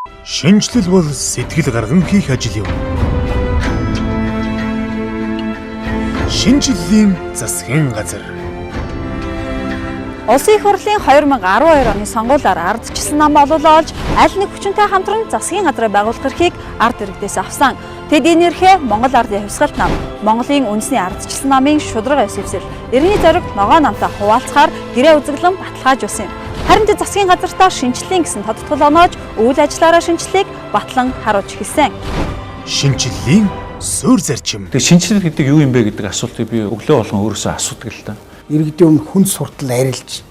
Шинжлэл бол сэтгэл гарган хийх ажил юм. Шинжлэлийн засгийн газар. Улсын их хурлын 2012 оны сонгуулиар ардчилсан нам олж аль нэг хүчинтэй хамтран засгийн газраа байгуулах эрхийг ард иргэдээс авсан. Тэд энэ эрхээ Монгол Ардын хувьсгалт нам, Монголын үндэсний ардчилсан намын шударга эсвэсэл, иргэний зориг ногоо намтай хуваалцахаар гэрээ үзэглэн баталгаажуулсан юм. Харин засгийн газартаа шинжлэлийн гэсэн тодтгол оноож үйл ажиллаараа шинжлэлийг батлан харуулж эхэлсэн. Шинжлэлийн суурь зарчим. Тэгээ шинжлэл гэдэг юу юм бэ гэдэг асуултыг би өглөө болгон өөрөөсөө асуудаг л та. Иргэдийн өмнө хүн суртал арилж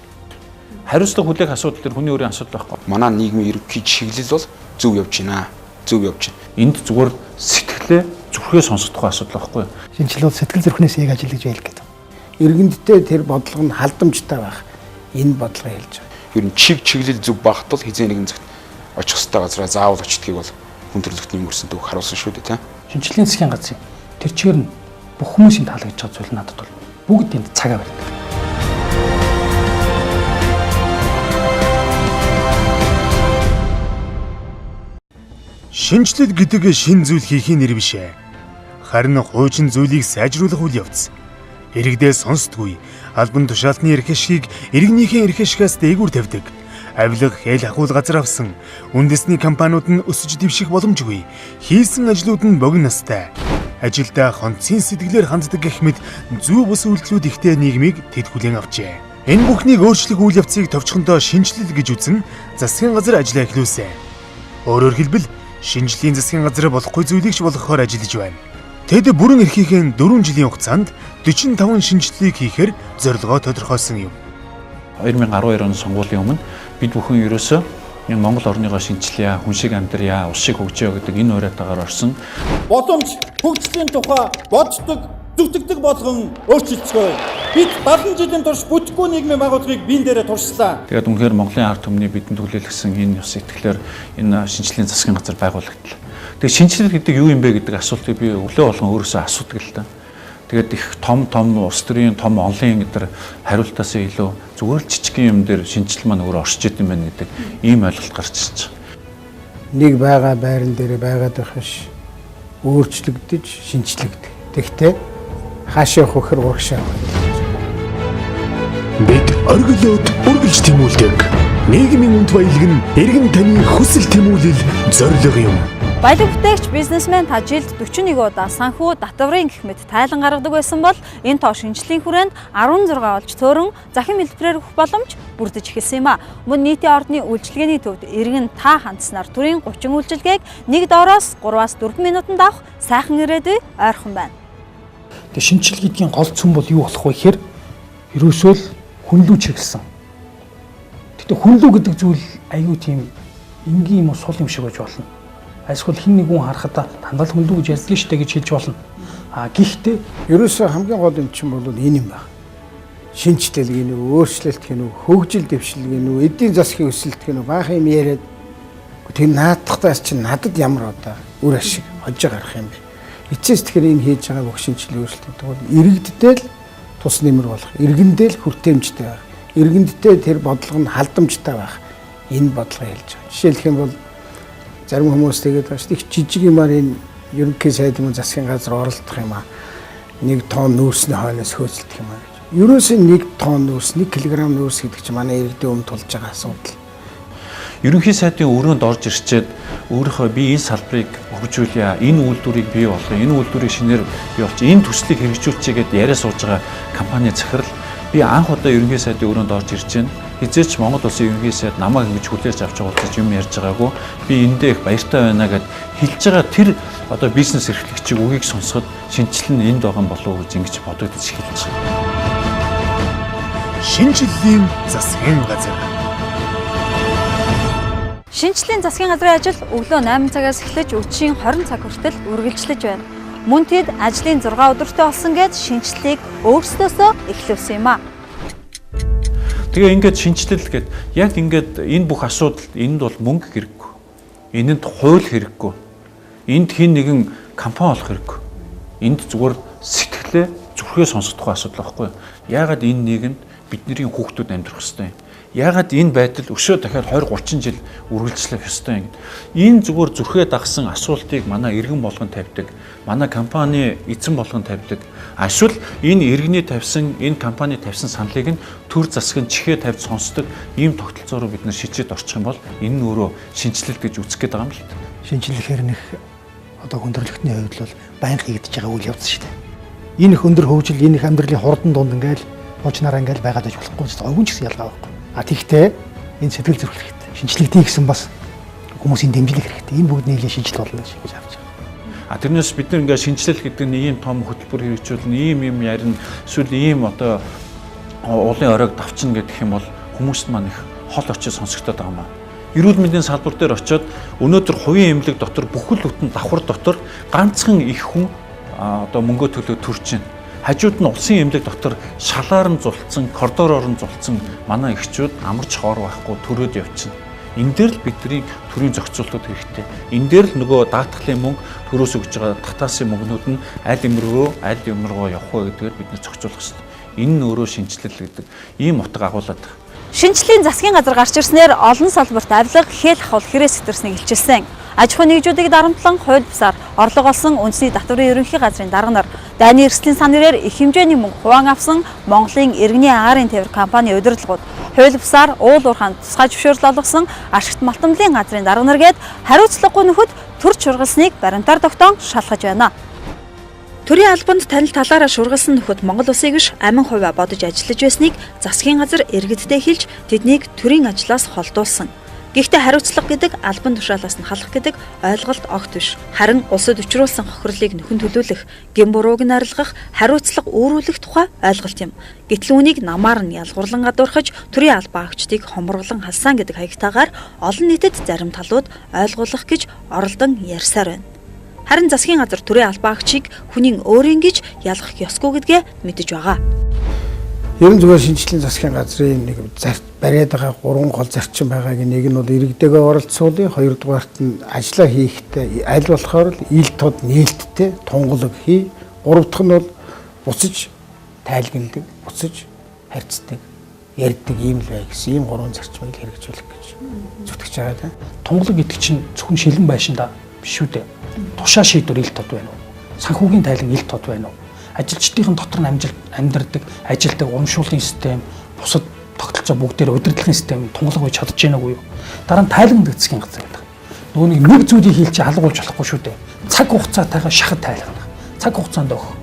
Хариуцлага хүлээх асуудал төр хүний өөрийн асуудал байхгүй. Манай нийгмийн ерөнхий чиглэл бол зөв явж байна. Зөв явж байна. Энд зүгээр сэтгэлээ зүрхээ сонсох асуудал байхгүй. шинжлэл бол сэтгэл зүрхнээс яг ажиллаж байл гэдэг. Иргэндтэй тэр бодлого нь халдамжтай байх. Энэ бодлого хэлж байгаа. Ер нь чиглэл зөв багт бол хизээ нэгэн зөв очих хөстэй газараа заавал очдгийг бол хүн төрөлхтний өнгөрсөн төв харуулсан шүү дээ, тийм. Шинжлэлийн засгийн газрын тэр чигээр нь бүх хүмүүсийн таалагдж байгаа зүйл надад бол бүгд энд цагаа барьдаг. Шинжлэл гэдэг шин зүйл хийхийн нэр биш ээ. Харин хуучин зүйлийг сайжруулах үйл явц. Иргэдээ сонсдгүй, албан тушаалтны эрх ашгийг иргэнийхээ эрх ашигаас дээгүүр тавьдаг. Авилга хэл ахуул газар авсан үндэсний компаниуд нь өсөж дэвших боломжгүй. Хийсэн ажлууд нь богино настай. Ажилдаа хонцгийн сэтгэлээр ханддаг гэх мэт зүй бус үйлдэлүүд ихтэй нийгмийг тэд хүлээн авчээ. Энэ бүхнийг өөрчлөх үйл явцыг товчхондоо шинжлэл гэж үзэн засгийн газар ажиллаа эхлүүлсэн. Өөрөөр хэлбэл шинжлэлийн засгийн газар болохгүй зүйлийг ч болгохоор ажиллаж байна. Тэд бүрэн эрхийнхээ 4 жилийн хугацаанд 45 шинжлэлийг хийхээр зорилгоо тодорхойлсон юм. 2012 оны сонгуулийн өмнө бид бүхэн ерөөсөө энэ Монгол орныгоо шинжилье, хүн шиг амьдрья, ус шиг хөгжөө гэдэг энэ уриатаагаар орсон. Боломж хөгжлийн тухай боддог, зүтгэдэг болгон өөрчилцгөөе. Бид 70 жилийн турш бүтэхгүй нийгмийн байгууллагыг биен дээрээ туршлаа. Тэгээд үнэхээр Монголын ард түмний бидэнд хүлээлгсэн энэ ёс итгэлээр энэ шинжлэлийн засгийн газар байгуулагдлаа. Тэгээд шинжлэл гэдэг юу юм бэ гэдэг асуултыг би өглөө болгон өөрөөсөө асуудаг л та. Тэгээд их том улс төрийн том онлын гэдэг хариултаас илүү зүгээр л жижигхэн юм дээр шинжлэл маань өөрөө оршиж идэм байна гэдэг ийм ойлголт гарч ирж байгаа. Нэг байгаа байран дээр байгаад байх биш. Өөрчлөгдөж, шинжлэгдэх. Тэгтээ хаашаа явах вөхөр урагшаа. Бид оргилоод үргэлж тэмүүлдэг. Нийгмийн үнд баялаг нь иргэн таны хүсэл тэмүүлэл зорилго юм. Баялаг бүтээгч бизнесмен та жилд 41 удаа санхүү татварын гэх мэт тайлан гаргадаг байсан бол энэ тоо шинжлэлийн хүрээнд 16 болж төөрөн захин хэлбэрээр өгөх боломж бүрдэж эхэлсэн юм а. Мөн нийтийн ордны үйлчилгээний төвд иргэн та хандсанаар төрийн 30 үйлчилгээг нэг доороос 3-аас 4 минутанд авах сайхан ирээдүй ойрхон байна. Тэгээ шинжлэл гэдгийн гол цөм бол юу болох вэ гэхээр ерөөсөө л хүнлүү чиглэсэн. Тэгтээ хүнлүү гэдэг зүйл аюу тийм энгийн юм сул юм шиг байж болно. Эсвэл хин нэг хүн харахад дандаа хүнлүү гэж ярьдаг штэ гэж хэлж болно. Гэхдээ ерөөсөө хамгийн гол юм чинь бол энэ юм байна. Шинжлэл гинүү, өөрчлөлт гинүү, хөгжил дэвшил гинүү, эдийн засгийн өсөлт гинүү, баах юм яриад тэр наадахтаас чинь надад ямар одоо үр ашиг хожиж гарах юм бэ? Эцэс тэгэхээр энэ хийж байгаа бүх шинжлэлийн өөрчлөлтүүд бол иргэддээ л тус нэмэр болох, иргэндээ л хүртээмжтэй байх, иргэнддээ тэр бодлого нь халдамжтай байх. Энэ бодлого хэлж байгаа. Жишээлх юм бол зарим хүмүүс тэгээд байна шүү. Их жижиг юмар энэ ерөнхий сайдын засгийн газар оролдох юм аа. 1 тонн нүүрсний хойноос хөөцөлдөх юм аа гэж. Ерөөсөө 1 тонн нүүрс, 1 кг нүүрс гэдэг чинь манай иргэдийн өмнө тулж байгаа асуудал. Ерөнхий сайдын өрөөнд орж ирчээд өөрийнхөө би энэ салбарыг хөгжүүлье, энэ үйлдвэрийг бий болгоё, энэ үйлдвэрийг шинээр бий болчих, энэ төслийг хэрэгжүүлчихье гэдээ яриа сууж байгаа компани захирал би анх удаа ерөнхий сайдын өрөөнд орж ирж байна. Хизээч Монгол улсын ерөнхий сайд намайг ингэж хүлээж авч байгаа гэж юм ярьж байгаагүй. Би эндээ их баяртай байна гэд хэлж байгаа тэр одоо бизнес эрхлэгчийг үгийг сонсоход шинжлэл нь энд байгаа юм болов уу гэж ингэж бодогдож эхэлж байгаа. Шинжлэлийн засгийн газар. Шинжлэлийн засгийн газрын ажил өглөө 8 цагаас эхлэж өчигдөр 20 цаг хүртэл үргэлжлэж байна. Мөн тэд ажлын 6 өдөртөө болсон гэж шинжлэлийг өөрсдөөсөө эхлүүлсэн юм а. Тэгээ ингээд шинжлэл гээд яг ингээд энэ бүх асуудал энд бол мөнгө хэрэггүй. Энэнд хууль хэрэггүй. Энд хин нэгэн компани олох хэрэггүй. Энд зүгээр сэтгэлээ зүрхээ сонсох тухай асуудал байхгүй юу? Яагаад энэ нийгэмд бидний хүүхдүүд амьдрах ёстой юм. Яагаад энэ байдал өшөө дахиад 20-30 жил үргэлжлэх ёстой юм. Энэ зүгээр зүрхээ дагсан асуултыг манай иргэн болгон тавьдаг. Манай компани эзэн болгон тавьдаг. Эсвэл энэ иргэний тавьсан, энэ компани тавьсан саналыг нь төр засаг нь чихээ тавьж сонсдог ийм тогтолцоо руу бид нар шилжиж орчих юм бол энэ нь өөрөө шинжилэл гэж үзэх гээд байгаа юм л дээ. Шинжилгэхээр нэх одоо хүндрэлтний хувьд бол байнга хийгдэж байгаа үйл явц шүү дээ. Энэ их өндөр хөгжил, энэ их амьдралын хурдан дунд ингээл уучнараа ингээл байгаад байж болохгүй ч овгон ч гэсэн ялгаа байхгүй. А тэгтээ энэ сэтгэл зүрх хэрэгтэй. Шинжилгээ хийгсэн бас хүмүүсийн дэмжлэг хэрэгтэй. Энэ бүгд нийлээ шинжил болно гэж авч байгаа. Тэрнээс бид нар ингээд шинжилэл гэдэг нь ийм том хөтөлбөр хэрэгжүүлнэ, ийм ярина, эсвэл ийм одоо уулын оройг давчна гэдэг юм бол хүмүүст маань их хол очиж сонсогдоод байгаа юм байна. Эрүүл мэндийн салбар дээр очиод өнөөдөр хувийн эмнэлэг дотор бүхэл бүтэн давхар дотор ганцхан их хүн одоо мөнгө төлөө төрж байна. Хажууд нь улсын эмнэлэг дотор шалаар нь зулцсан, коридороор нь зулцсан манай эхчүүд амарч хоор байхгүй төрөөд явчихна. Энэ дээр л бидний төрийн зохицуултууд хэрэгтэй. Энэ дээр л нөгөө даатгалын мөнгө төрөөс өгж байгаа татаасын мөнгнүүд нь аль юм руу явах вэ гэдгээр бид нэр зохицуулах хэрэгтэй. Энэ нь өөрөө шинжилэл гэдэг ийм утга агуулдаг. Шинжлэлийн засгийн газар гарч ирснээр олон салбарт авилга, хэл хавл хэрэг сэтэрснийг илчилсэн. Аж ахуйн нэгжүүдийг дарамтлан хууль бусаар орлого олсон үндэсний татварын ерөнхий газрын дарга нар дайны эрсдлийн сан нэрээр их хэмжээний мөнгө хуваан авсан Монголын иргэний агаарын тээвэр компани удирдлагууд хууль бусаар уул уурхаанд тусгай зөвшөөрөл олгосон ашигт малтамлын газрын дарга нар гээд хариуцлагагүй нөхөд төр чургалсныг баримтаар тогтоон шалгаж байна. Төрийн албанд танил талаараа шургалсан нөхөд Монгол улсыг биш амин хувиа бодож ажиллаж байсныг засгийн газар иргэддээ хэлж тэднийг төрийн ажлаас холдуулсан. Гэхдээ хариуцлага гэдэг албан тушаалаас нь халах гэдэг ойлголт огт биш. Харин улсад учруулсан хохирлыг нөхөн төлөөлөх, гин бурууг нь арилгах, хариуцлага өөрүүлэх тухай ойлголт юм. Гэтэл үүнийг намаар нь ялгуурлан гадуурхаж, төрийн албан агчдыг хомруулан халсан гэдэг хаягтаагаар олон нийтэд зарим талууд ойлгуулах гэж оролдон ярьсаар байна. Харин засгийн газар төрийн албан агчийг хүнийн өөрийн гэж ялгах ёсгүй гэдгээ мэдэж байгаа. Ерөн зүгээр шинжлэлийн засгийн газрын нэг бариад байгаа 3 гол зарчим байгааг нэг нь бол иргэдэгээ оролцуулъя, хоёрдугаарт нь ажиллаа хийхдээ аль болохоор л ил тод нээлттэй тунгалаг хий, гурав дахь нь бол буцаж тайлгнадаг, буцаж харьцдаг, ярьдаг ийм л бай гэсэн ийм 3 зарчмыг хэрэгжүүлэх гэж зүтгэж байгаа даа. Тунгалаг гэдэг чинь зөвхөн шилэн байшинда биш үү дээ. Тушаа шийдвэр ил тод байна уу? Санхүүгийн тайлан ил тод байна уу? Ажилчдын дотор нь амьдардаг, ажилдаг урамшууллын систем, бусад тогтолцоо бүгдээр удирдлагын систем тунгалаг байж чадж байна уу? Дараа нь тайлгнадаг засгийн газар байдаг. Нөгөө нэг зүйлийг хийлч алгуулж болохгүй шүү дээ. Цаг хугацаатайгаа шахад тайлгнах. Цаг хугацаанд өгөх.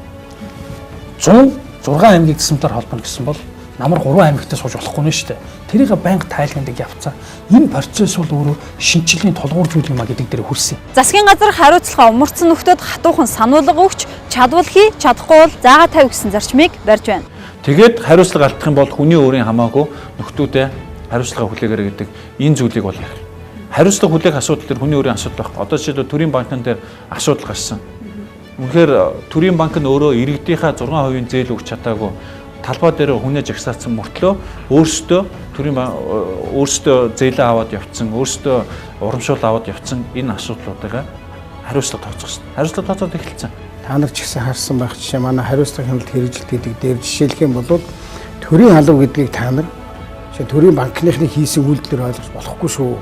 106 аймгийг засамтаар холбоно гэсэн бол намар 3 аймагтаа сууж болохгүй нэ шүү дээ. Тэрийг байнга тайлгнадаг явцаа. Энэ процесс бол өөрөө шинжилгээний тулгуур зүйл юм а гэдэг дээр хүрсэн. Засгийн газар хариуцлага умарцсан нөхдөөд хатуухан сануулга өгч чадвал хий, чадахгүй бол заагаа тавь гэсэн зарчмыг барьж байна. Тэгээд хариуцлага алдах юм бол хүний өөрийн хамаагүй нөхдүүдээ хариуцлага хүлээгээрэй гэдэг энэ зүйлийг бол ярих. Хариуцлага хүлээх асуудал төр хүний өөрийн асуудал байхгүй. Одоо жишээлбэл төрийн банкн дээр асуудал гарсан. Үнэхээр төрийн банк нь өөрөө иргэдийнхаа 6% зээл өгч чадаагүй талбай дээр хүнээ жагсаацсан мөртлөө өөрсдөө зээлээ аваад явцсан, өөрсдөө урамшуул аваад явцсан энэ асуудлуудыг хариуцлага тооцоолсон. Хариуцлага тооцоод эхэлсэн. Та нар ч гэсэн харсан байх жишээ манай хариуцлага хяналт хэрэгжилт гэдэг дээр жишээлх юм бол төрийн алба гэдгийг та нар төрийн банкныхны хийсэн үйлдэлээр ойлгож болохгүй шүү.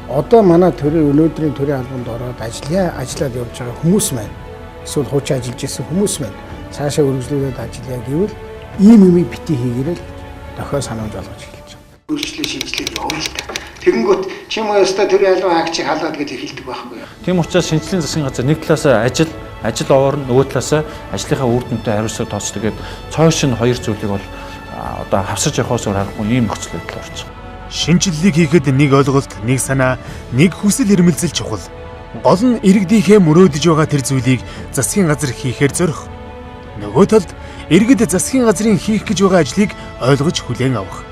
Одоо манай өнөөдрийн төрийн албанд ороод ажиллаад явж байгаа хүмүүс маань эсвэл хуучин ажиллаж исэн хүмүүс маань цаашаа үргэлжлүүлээд ажиллая гэвэл ийм юмыг бити хийгээрэл дохио санааж болгож эхэлж байгаа. Өөрчлөлт шинжилгээ явуулна л та. Тэгэнгүүт чим уяста төрийн албан агчийг халаад гэж хэлдэг байхгүй юу? Тийм учраас шинжилгээний засгийн газар нэг талаасаа ажил овоорн нөгөө талаасаа ажлынхаа үр дүнтэй хариуцлага тооцдог гэдэг цоошин хоёр зүйлийг бол одоо хавсарч явахаас өөр аргагүй ийм нөхцөл байдал орж байгаа. Шинжилгээг хийхэд нэг ойлголт, нэг санаа, нэг хүсэл эрмэлзэл чухал. Гол нь иргэдийнхээ мөрөөдөж байгаа тэр зүйлийг засгийн газар хийхээр зорих. Нөгөө талд иргэд засгийн газрын хийх гэж байгаа ажлыг ойлгож хүлээн авах.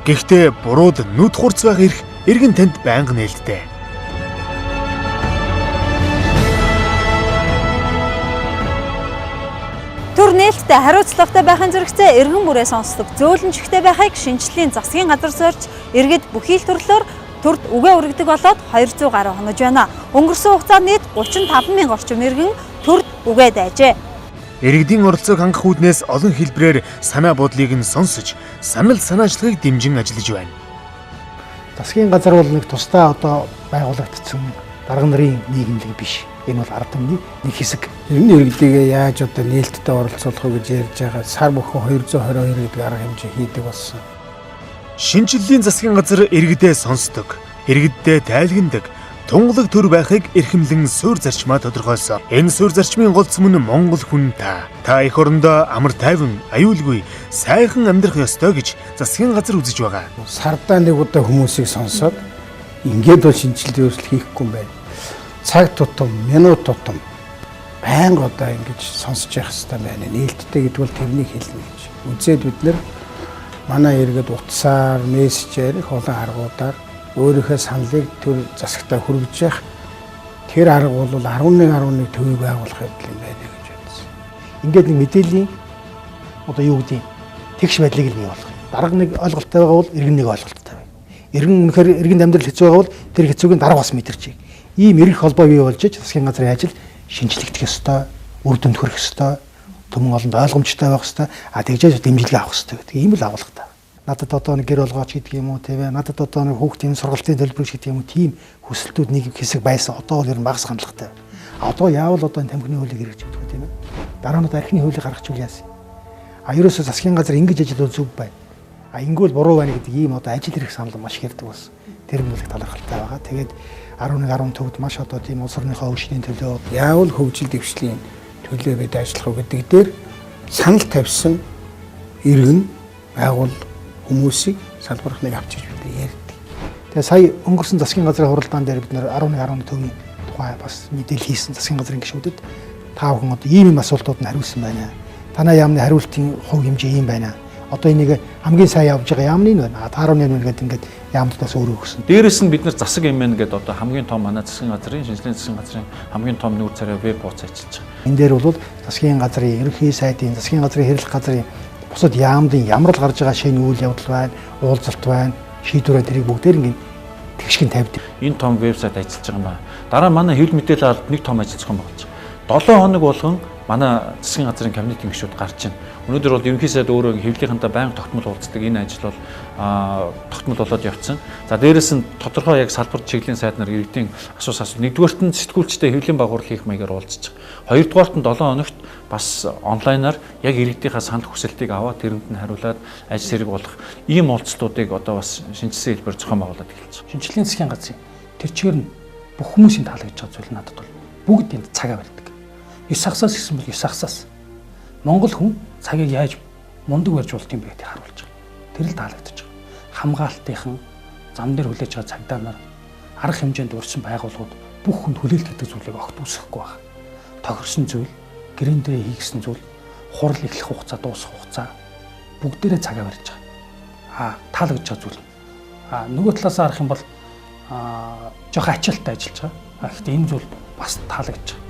Гэхдээ бурууд нүд хурц байх эрх иргэн танд байнга нээлттэй. Төр нээлттэй хариуцлагатай байхын зэрэгцээ иргэн бүрээ сонсдог зөөлөнчтэй байхыг шинжлэлийн засгийн газар зорж иргэд бүхий л төрлөөр төрд үгээ өргөдөг болоод 200 гаруй хонож байна. Өнгөрсөн хугацаанд нийт 35,000 орчим иргэн төрд үгээ дайжээ. Иргэдийн оролцоог хангах үүднээс олон хэлбэрээр санаа бодлыг нь сонсож, санал санаачлагыг дэмжин ажиллаж байна. Засгийн газар бол нэг тусдаа одоо байгуулагдсан дарга нарын нийгэмлэг биш. Энэ бол ард түмний нэг хэсэг. Ер нь иргэдийгээ яаж одоо нээлттэй оролцуулах вэ гэж ярьж байгаа сар бүхэн 222 гэдэг арга хэмжээ хийдэг болсон. Шинжлэлийн засгийн газар иргэдээ сонсдог, иргэддээ тайлгнадаг, тунгалаг төр байхыг эрхэмлэн суурь зарчмаа тодорхойлсон. Энэ суурь зарчмын голц мөн Монгол хүн та их орондоо амар тайван, аюулгүй, сайхан амьдрах ёстой гэж засгийн газар үзэж байгаа. Сардаа нэг удаа хүмүүсийг сонсоод ингээд бол шинжилгээ өөрчлөлт хийхгүй юм байна. Цаг тутам, минут тутам байнга одоо ингэж сонсож явах хэрэгтэй байна. Нээлттэй гэдэг бол тэрнийг хэлнэ гэж. Үзээд бид нэр манай иргэд утсаар, мессежээр их олон аргуудаар өөрийнхөө саналыг төр засагтаа хүргэж явах тэр арга бол 11 төвийг байгуулах юм байна гэж бодсон. Ингээд нэг мэдээллийн одоо юу гэдэг тэгш байдлыг бий болгох. Дарга нэг ойлголттой байгаа бол иргэн нэг ойлголттой байна. Иргэн үнэхээр иргэнд амьдрал хэцүү байгаа бол тэр хэцүүг нь дарга бас мэдэрч байгаа. Ийм эрх холбоо бий болж засгийн газрын ажил шинжлэгдэх ёстой, үр дүнд хүрэх ёстой, түмэн олонд ойлгомжтой байх ёстой, тэгжээж дэмжлэг авах ёстой гэдэг ийм л агуулгатай. Надад одоо нэг гэр олгооч гэдэг юм уу тийм ээ. Надад одоо нэг хүүхдийн сургалтын төлбөрч гэдэг юм уу тийм хүсэлтүүд нэг хэсэг байсан. Одоо бол ер нь багас хандлагатай. Одоо яавал одоо тамхины хуулийг хэрэгжиж өгдөг тийм ээ. Дараа нь архины хуулийг гаргахчул яасан. Ерөөсөө засгийн газар ингэж ажиллах зүг байна. Ингэвэл буруу байна гэдэг ийм одоо ажил хэрэг санал маш хэрдэг болсон. Тэр нь л талархалтай байгаа. Тэгээд 11 төвд маш одоо тийм улс орныхоо өвчний төлөө яавал хөгжил дэвшлийн төлөө бид ажиллах уу гэдэг дээр санал тавьсан иргэн байгуул хүмүүсийг салбархныг авчиж бид ярьдаг. Тэгээ сая өнгөрсөн засгийн газрын хуралдаан дээр бид нэр 11 төвийн тухай бас мэдээлэл хийсэн засгийн газрын гишүүдэд та бүхэн одоо ийм асуултууд нь хариулсан байна. Танай яамны хариултын хувь хэмжээ ийм байна. Одоо энийг хамгийн сайн явж байгаа яамны нь байна. 18 гэдэг ингээд яамдаас өөрөө өгсөн. Дээрээс нь бид нар засаг MN гэдэг одоо хамгийн том манай засгийн газрын шинжлэлийн засгийн газрын хамгийн том нүүр царай веб хуудас ажиллаж байгаа. Энэ дээр бол засгийн газрын ерөнхий сайдын, засгийн газрын хэрэглэх газрын бусад яамдын ямар л гарч байгаа шинэ үйл явдал байна, уулзалт байна, шийдвэрээ тэрийг бүгдээр ингээд тэгшгэн тавьдаг. Энэ том вебсайт ажиллаж байгаа юм байна. Дараа манай хэвлэл мэдээлэл албад нэг том ажиллах юм байна. 7 хоног болгон манай засгийн газрын кабинетын гишүүд гарч байна. Өнөөдөр бол ерөнхий сайд өөрөө хэвлэлийнхэнтэй байнга тогтмол уулздаг. Энэ ажил бол тогтмол болоод явцсан. За дээрэс нь тодорхой яг салбар чиглэлийн сайд нар иргэдийн асуулт нэгдүгээрт нь сэтгүүлчтэй хэвлэлийн багвар хийх маягаар уулзчих. Хоёрдугаарт нь 7 хоногт бас онлайнаар яг иргэдийнхээ санал хүсэлтийг аваад тэрэнд нь хариулаад ажил хэрэг болох ийм уулзалтуудыг одоо бас шинжилсэн хэлбэр зохион байгуулад эхэлж байна. Шинжлэлийн засгийн газрын тэр чигээр нь бүх хүмүүсийн таалагдж байгаа зүйл надад бол бүгд энд цагаа барьдаг. 9 сагсаас гэсэн бол 9 сагсаас Монгол хүн цагийг яаж мундаг барьж болт юм бэ гэдгийг харуулж байгаа. Тэр л таалагдж байгаа. Хамгаалтынхан зам дээр хүлээж байгаа цагдаа нар арга хэмжээнд урьдчилан байгууллагууд бүх хүнд хүлээлт гэдэг зүйлийг огт үүсэхгүй байна. Тохирсон зүйл, гэрэн дээр хийгсэн зүйл, хурал эхлэх хугацаа, дуусах хугацаа бүгдээрээ цагаа барьж байгаа. Таалагдж байгаа зүйл. Нөгөө талаас харах юм бол жоохон ачаалттай ажиллаж байгаа. Гэхдээ энэ зүйл бас таалагдж байгаа.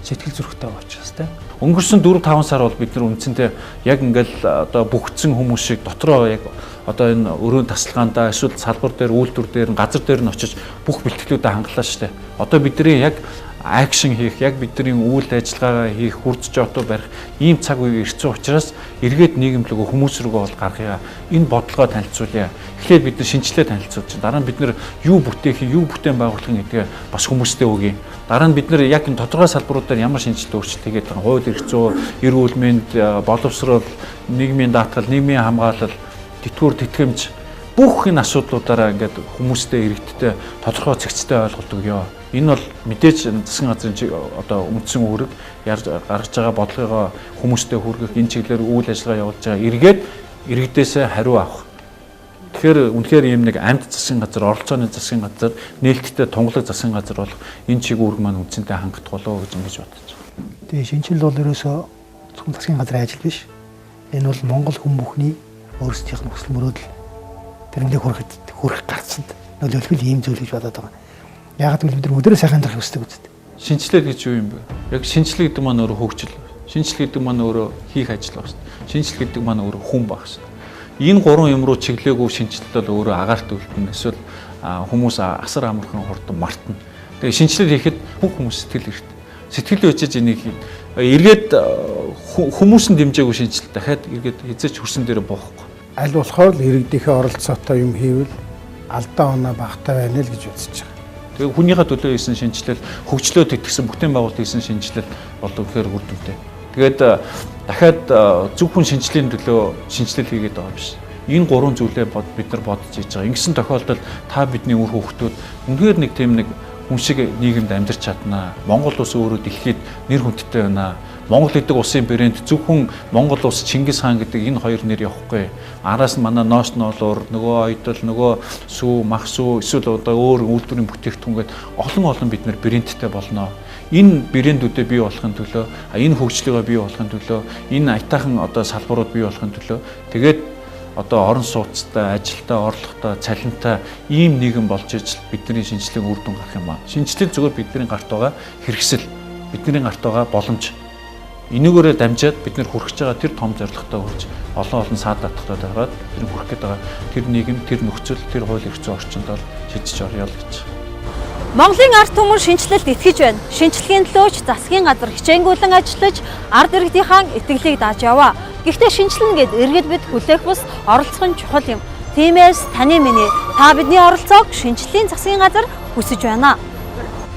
Сэтгэл зүрэхтэй байгаа учраас тийм. Өнгөрсөн 4-5 сар бол бид нар үндсэндээ яг ингээл одоо бүгдсэн хүмүүс шиг дотроо яг одоо энэ өрөөнд тасалгаандаа эсвэл салбар дээр үйлдвэр дээр газар дээр нь очиж бүх бэлтгэлүүдэд хангалаа штэ. Одоо бидний яг акшн хийх, яг бидний үйл ажиллагаа хийх, хурц жотоо барих ийм цаг үе ирсэн учраас эргээд нийгэмлэг хүмүүс рүүгээ бол гаргая. Энэ бодлогоо танилцуулъя. Эхлээд бид нар шинжилгээ танилцуулж чинь. Дараа нь бид нар юу бүтээх, юу бүтээн байгуулах гэдгээ бас хүмүүстээ өгье. Дараа нь бид нар яг энэ тодорхой салбаруудаар ямар шинжилгээ өөрчлөлт хийгээд байгаа. Хууль эрх зүй, эрүүл мэнд, боловсрол, нийгмийн даатгал, нийгмийн хамгаалал, тэтгэвэр тэтгэмж бүх энэ асуудлуудаараа ингээд хүмүүстэй иргэдтэй тодорхой зэгцтэй ойлголт өгье. Энэ бол мэдээж засгийн газрын одоо үндсэн үүрэг гаргаж байгаа бодлогоо хүмүүстэй хүргэх энэ чиглэлээр үйл ажиллагаа явуулж байгаа эргээд иргэдээсээ хариу авах. Тэгэхээр үнэхээр ийм нэг амьд засгийн газар, оролцооны засгийн газар, нээлттэй тунгалаг засгийн газар болох энэ чиг үүрэг маань үндсэндээ хангах болоо гэж ингэж бодож байна. Тэгээ шинжил бол ерөөсөө зөвхөн засгийн газрын ажил биш. Энэ бол Монгол хүн бүхний өөрсдийнх нь хүсэл мөрөөдөл тэрэндээ хүрэх гарцанд нөлөөлөх ийм зүйл гэж бодоод байгаа. Яг гэвэл бид нар өдрөө сайхан амьдрах хүсдэг үстэй. Шинжилгээ гэж юу юм бэ? Яг шинжилгээ гэдэг маань өөрөө хөгжил. Шинжилгээ гэдэг маань өөрөө хийх ажил байна шүү дээ. Шинжилгээ гэдэг маань өөрөө хүн баг шүү дээ. Энэ гурван юм руу чиглээгүй шинжилэлт бол өөрөө агаарт үлдэнэ. Эсвэл хүмүүс асар амархан хурдан мартна. Тэгээ шинжилгээ хийхэд бүх хүмүүс сэтгэл хэрэгтэй. Сэтгэл өчөж энийг эргээд хүмүүсийн дэмжээгүй шинжилэл дахиад эргээд хязгаарч хөрсөн дээр боохгүй. Аль болохоор л иргэдийнхээ оролцоотой юм хийвэл алдаа оноо багтаа байна л гэж үзэж байгаа. Тэгээ хүнийхээ төлөө хийсэн шинжилэл, хөгжлөө тэтгэсэн бүтээн байгуулалт хийсэн шинжилэл болдог гэхээр үр дүнтэй. Тэгээд дахиад зөв хүн шинжилгээний төлөө шинжилэл хийгээд байгаа биш. Энэ гурван зүйлээ бид нар бодож хийж байгаа. Ингэсэн тохиолдолд та бидний үр хүүхдүүд үнэхээр нэг тийм нэг хүн шиг нийгэмд амьдарч чаднаа. Монгол улс өөрөө дэлхийд нэр хүндтэй байна. Монгол гэдэг улсын брэнд зөвхөн Монгол улс Чингис хаан гэдэг энэ хоёр нэр явахгүй. Араас нь манай ноос ноолуур, нөгөө ойдол, нөгөө сүү, мах сүү, эсвэл одоо өөр үйлдвэрийн бүтээгдэхүүн гээд олон бид нар брэндтэй болно. Энэ брэндүүдээ бий болохын төлөө, энэ хөгжлөгөө бий болохын төлөө, энэ аятайхан одоо салбарууд бий болохын төлөө тэгээд одоо орон сууцтай, ажилтаа, орлоготой, цалинтай ийм нийгэм болж ижил бидний шинжилгээний үр дүн гарах юм аа. Шинжилгээ зүгээр бидний гарт байгаа хэрэгсэл, бидний гарт байгаа боломж. Энэгээрээ дамжаад бид нэр хүрэх байгаа тэр том зорилготой хүрч олон саад татахтай дараад бид хүрэх гээд байгаа тэр нийгэм, тэр нөхцөл, тэр хууль эрх зүйн орчинд бол шийдэж орё л гэж. Монголын ард түмэн шинжилэлд итгэж байна. Шинжилгээний төлөөч засгийн газар хичээнгүйлэн ажиллаж, ард иргэдийнхаа итгэлийг дааж яваа. Гэхдээ шинжилнэ гэд иргэд бид хүлээх бус оролцох нь чухал юм. Тиймээс таны миний та бидний оролцоог шинжилгээний засгийн газар хүсэж байна.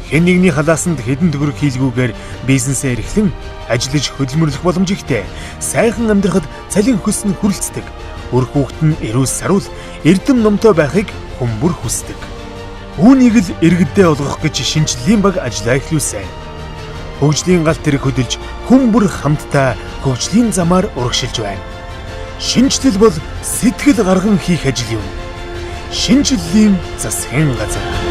Хэн нэгний халаасанд хэдэн төгрөг хийлгүүгээр бизнесээ эрхлэн ажиллаж хөдөлмөрлөх боломж ихтэй. Сайхан амьдрахад цалин хөс нь хүрэлцдэг. Өр хүүхэд нь эрүүл саруул эрдэм номтой байхыг хүмүүр хүсдэг. Үүнийг л иргэддээ олгох гэж шинжиллийн баг ажиллаа эхлүүлсэн. Хөгжлийн галт тэрэг хөдөлж хүмүүр хамтдаа хөгжлийн замаар урагшилж байна. Шинжилэл бол сэтгэл гарган хийх ажил юм. Шинжиллийн засгийн газар.